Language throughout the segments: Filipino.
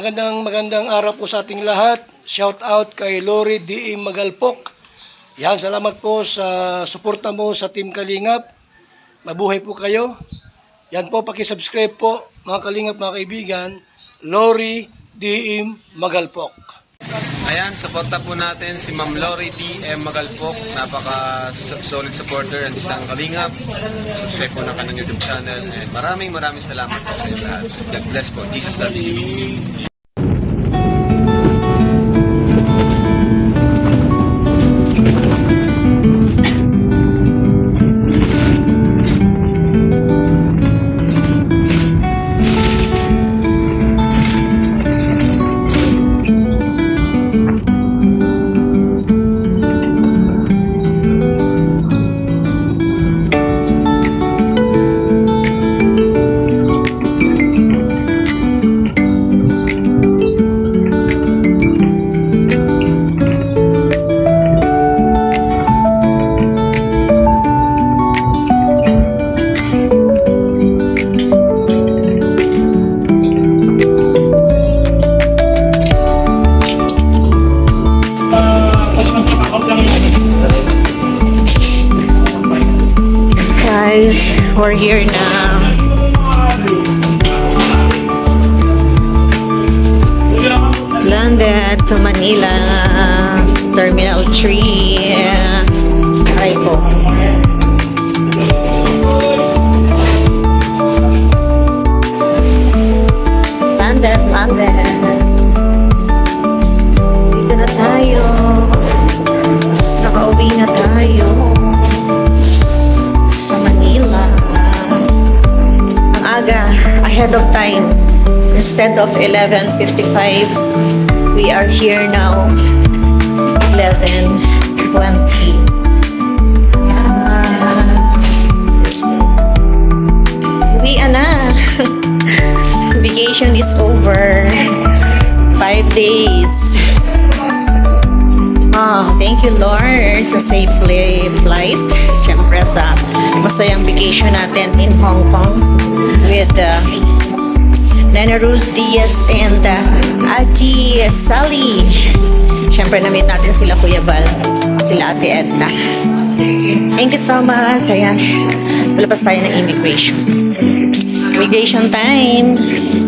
magandang araw po sa ating lahat. Shout out kay Lori D.M. Magalpok. Yan, salamat po sa suporta mo sa Team Kalingap. Mabuhay po kayo. Yan po, paki-subscribe po mga Kalingap, mga kaibigan. Lori D.M. Magalpok. Ayan, supporta po natin si Ma'am Lori D.M. Magalpok. Napaka-solid supporter ng isang Kalingap. Subscribe po ng kanyang YouTube channel. And maraming salamat po sa inyo lahat. God bless po. Jesus loves you. We're here now. Landed to Manila, Terminal 3, Aray po. Landed. Dito na tayo. Nakauwi na tayo sa Manila. Ahead of time. Instead of 11:55, we are here now 11:20. Uwian na. Vacation is over. 5 days. Thank you Lord sa safe flight. Siyempre sa masayang vacation natin in Hong Kong with Nana Rose Diaz and Ate Sally. Siyempre na-meet natin sila Kuya Bal, sila Ate Edna. Thank you so much. Ayan, palabas tayo ng immigration. Immigration time.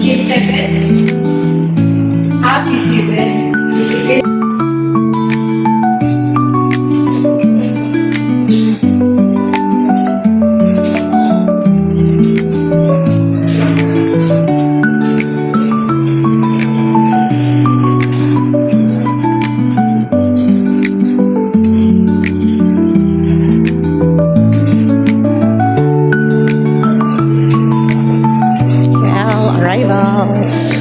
G7. Happy 7. Arrivals.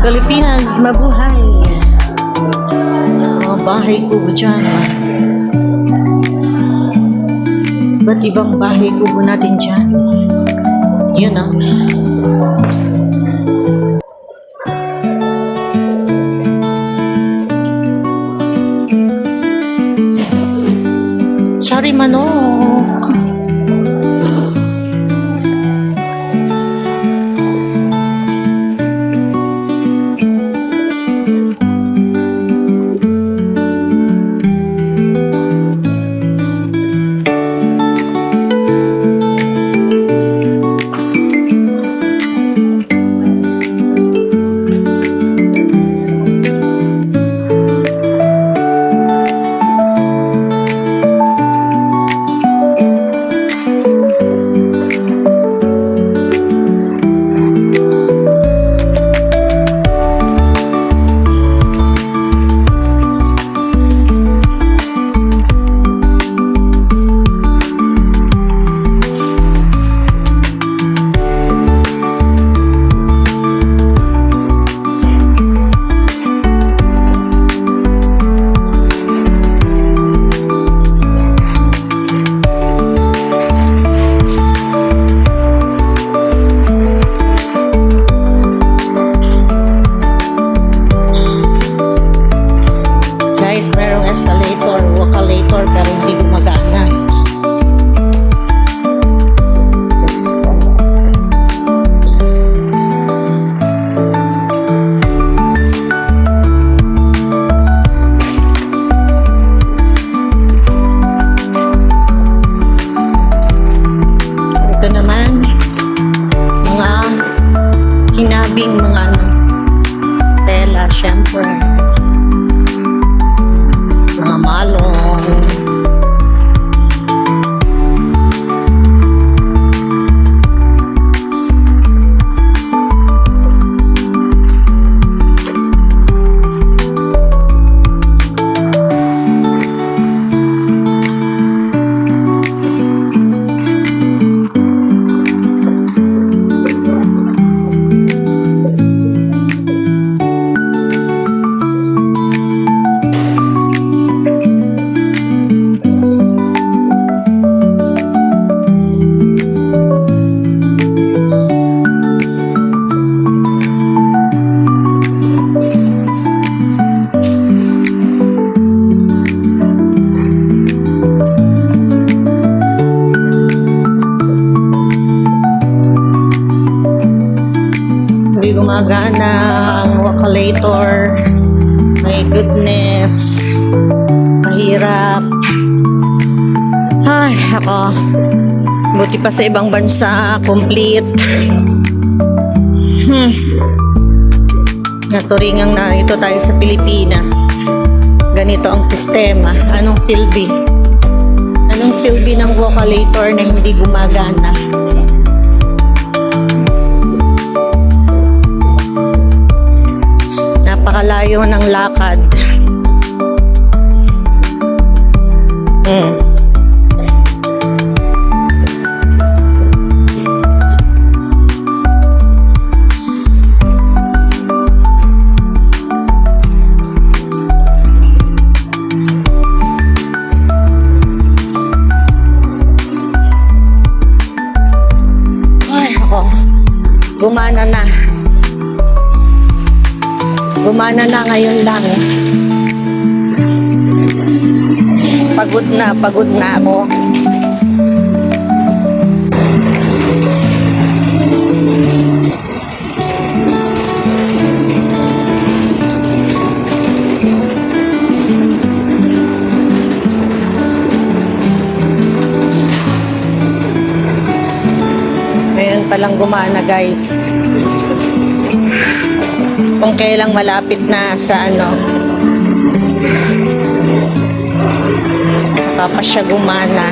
Pilipinas, mabuhay. Mga bahay kubo dyan. Ba't ibang bahay kubo natin dyan? Yun ah. Sorry manok. Hindi gumagana ang Wakalator. My goodness. Mahirap. Ay, ako. Buti pa sa ibang bansa, complete. Naturingang narito tayo sa Pilipinas. Ganito ang sistema. Anong silbi? Anong silbi ng Wakalator na hindi gumagana? Napakalayo ng lakad. Ay, ako. Gumana na. Gumana na ngayon lang. Pagod na ako. Ngayon palang gumana, guys. Kung kailang malapit na sa saka pa siya gumana.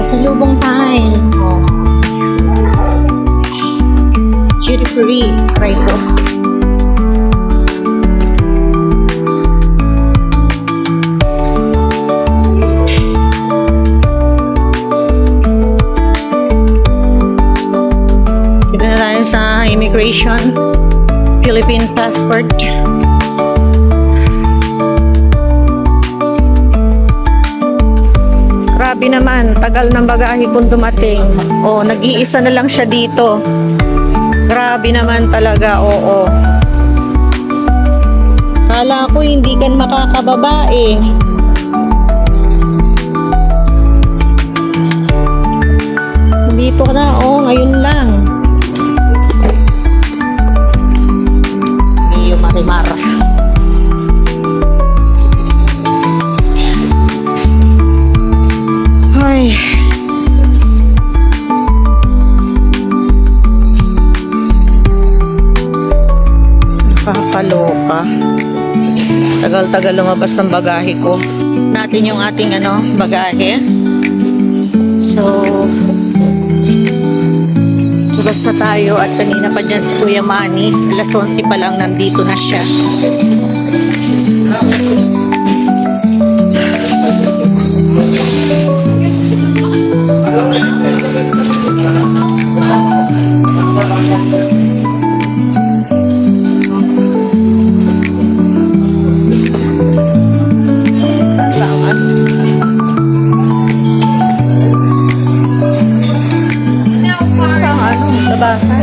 Pasalubong time. Oh. Duty free. Right po. Dito na tayo sa immigration. Philippine passport. Grabe naman, tagal ng bagahe kung dumating. Oh, nag-iisa na lang siya dito. Grabe naman talaga, oo. Kala ko hindi ka makakababa eh. Dito na, oh, ngayon lang. Mio Marimar. Ay. Nakakaloka. Tagal-tagal lumabas ng bagahe ko. Natin yung ating bagahe. So, labas na tayo at kanina pa dyan si Kuya Manny. Alas 11 pa lang nandito na siya. Labasan.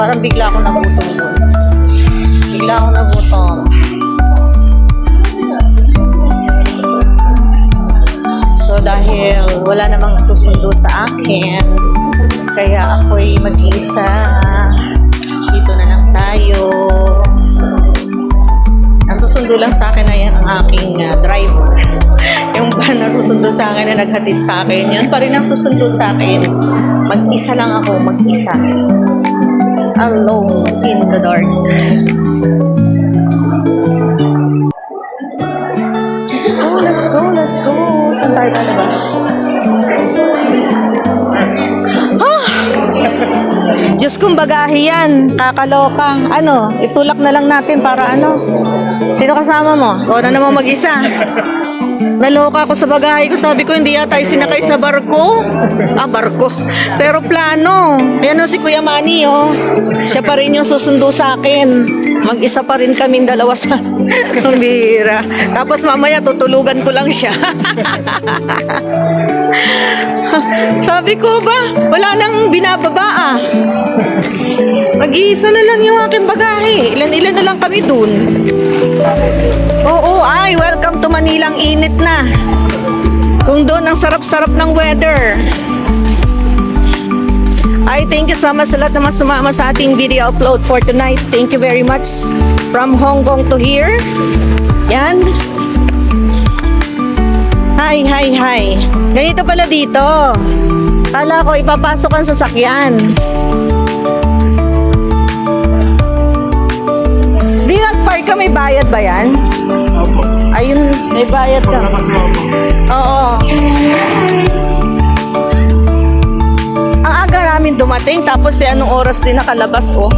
Parang bigla ako nagutom doon. Bigla ako nagutom. So dahil wala namang susundo sa akin, kaya ako'y mag-iisa. Dito na lang tayo. Ang susundo lang sa akin ay ang aking driver. Yung van na susundo sa akin na naghatid sa akin, yun pa rin ang susundo sa akin. Mag-isa lang ako, mag-isa. Alone in the dark. Let's go, let's go. Saan tayo lalabas? Diyos kong bagahe yan. Kakaloka. Ano, itulak na lang natin para ano. Sino kasama mo? O na naman mag-isa. Naloka ako sa bagahe ko. Sabi ko, hindi yata tayo sinakay sa barko. Barko. Sa aeroplano. Ayan o si Kuya Manny, oh. Siya pa rin yung susundo sa akin. Mag-isa pa rin kaming dalawa sa ang bihira. Tapos mamaya tutulugan ko lang siya. Sabi ko ba, wala nang binababa ah. Mag-iisa na lang yung aking bagahe. Ilan-ilan na lang kami dun. Oo, ay, welcome to Manilang init na. Kung doon ang sarap-sarap ng weather. Ay, thank you so much sa lahat na sumama sa ating video upload for tonight. Thank you very much. From Hong Kong to here. Yan. Hi, hi, hi. Ganito pala dito. Kala ko ipapasok ang sasakyan. Di nag-park ka, may bayad ba yan? Ayun, may bayad ka. Oo. Ang aga namin dumating, tapos anong oras din nakalabas, oh.